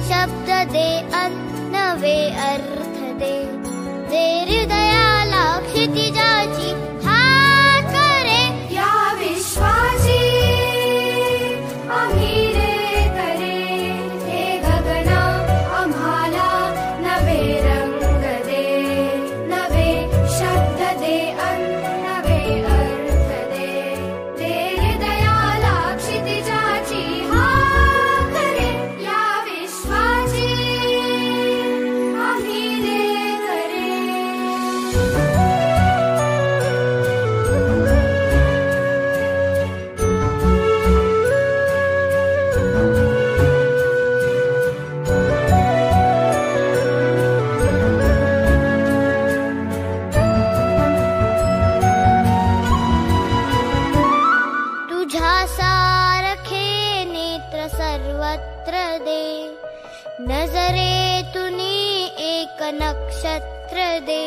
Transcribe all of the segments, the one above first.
शब्द दे अन नवे अर्थ दे, दे हृदयाला क्षितिजाची हात करे, या विश्वाची आम्ही रे करे, हे गगना आम्हाला नवे रंग दे, नवे शब्द दे अन नवे अर्थ दे, दे हृदयाला क्षितिजाची हात करे, या विश्वाची आम्ही रे करे. तुझ्या सारखे नेत्र सर्वत्र दे, नजरेतुनी एक नक्षत्र दे,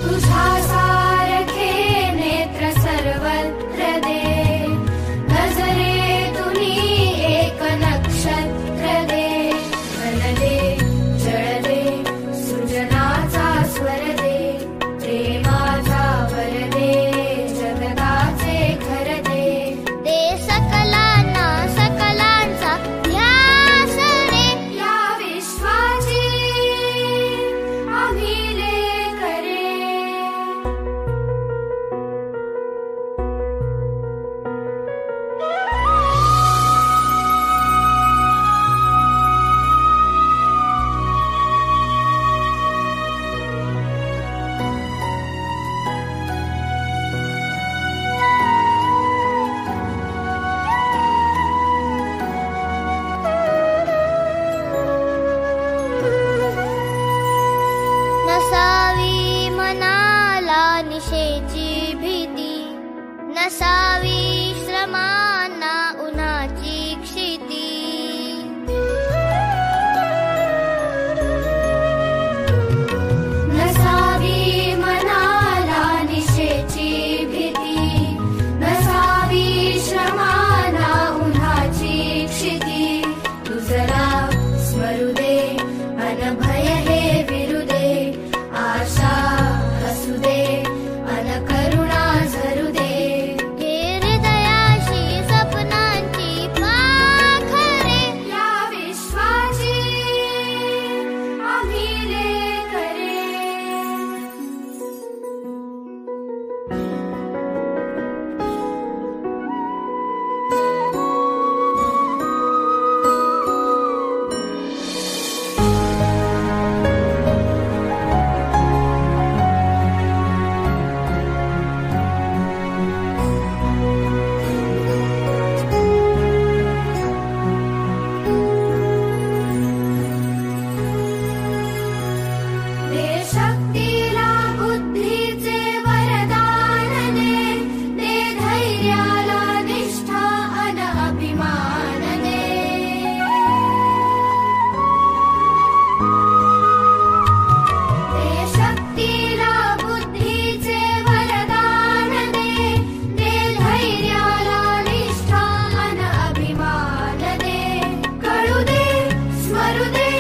तुझ्या सारखे नेत्र सर्वत्र दे, नजरेतुनी एक नक्षत्र दे, घन दे जळ दे सृजनाचा स्वर दे, प्रेमाचा वर दे जगताचे घर दे, दे सकलांना सकलांचा ध्यास दे, या विश्वाची आम्ही ले करे. नसावी मनाला निशेची भीती, नसावी श्रमांना उन्हाची क्षिती, नसावी मनाला निशेची भीती, नसावी श्रमाना उन्हाची क्षिती, तू जरा स्मरू दे अनभय हे विरू दे, आशा हसू दे अन करुणा झरू दे, हे हृदयाशी स्वप्नांची पाखरे, या विश्वाची आम्ही ले करे. दे शक्तीला बुद्धीचे वरदान दे, दे धैर्याला निष्ठा अन अभिमान दे, दे शक्तीला बुद्धीचे वरदान दे, दे धैर्याला निष्ठा अन अभिमान दे, कळू दे स्मरू दे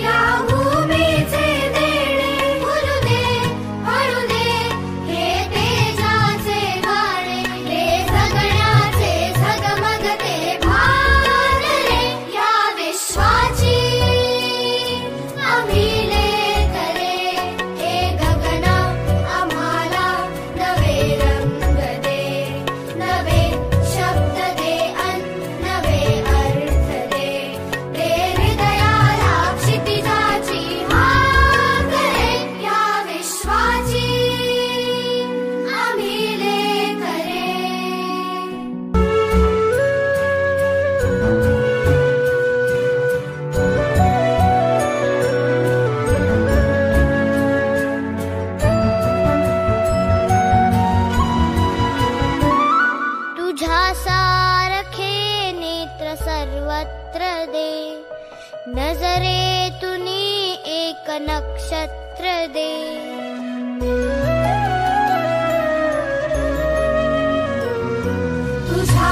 या भूमीचे देणे, फुलू दे हळू दे हे तेजाचे गाणे, दे जगण्याचे झगमगते भान रे, या विश्वाची आम्ही ले करे, हे गगना आम्हाला नवे रंग दे, नवे शब्द दे अन नवे अर्थ दे, दे हृदयाला क्षितिजाची हात करे, या विश्वाची आम्ही ले करे. तुझ्या सारखे नेत्र सर्वत्र दे, नजरेतुनी एक नक्षत्र दे, तुझ्या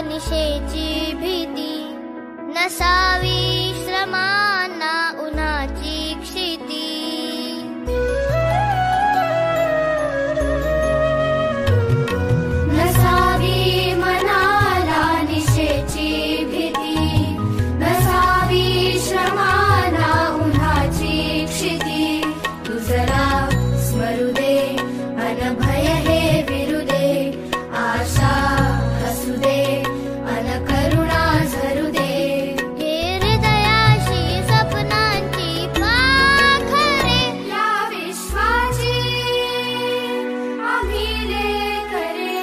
निशेची भीती, नसावी श्रमांना उन्हाची क्षिती. नसावी मनाला निशेची भीती, नसावी श्रमाना उन्हाची क्षिती. तुझला स्मरू दे अनभय हे विरू दे, आशा हसू दे अन करुणा झरू दे. हे हृदयाशी स्वप्नांची पाखरे, या विश्वाची आम्ही लेकरे.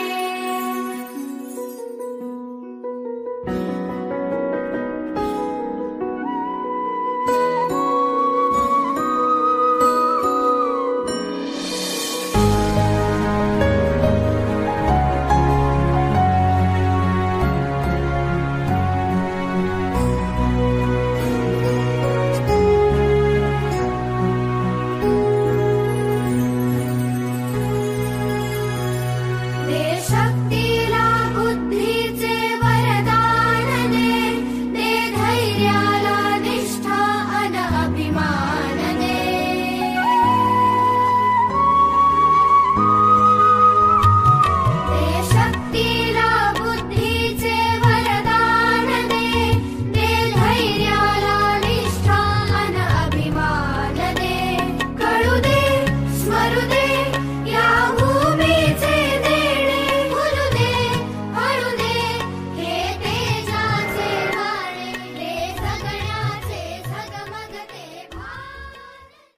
दे शक्ती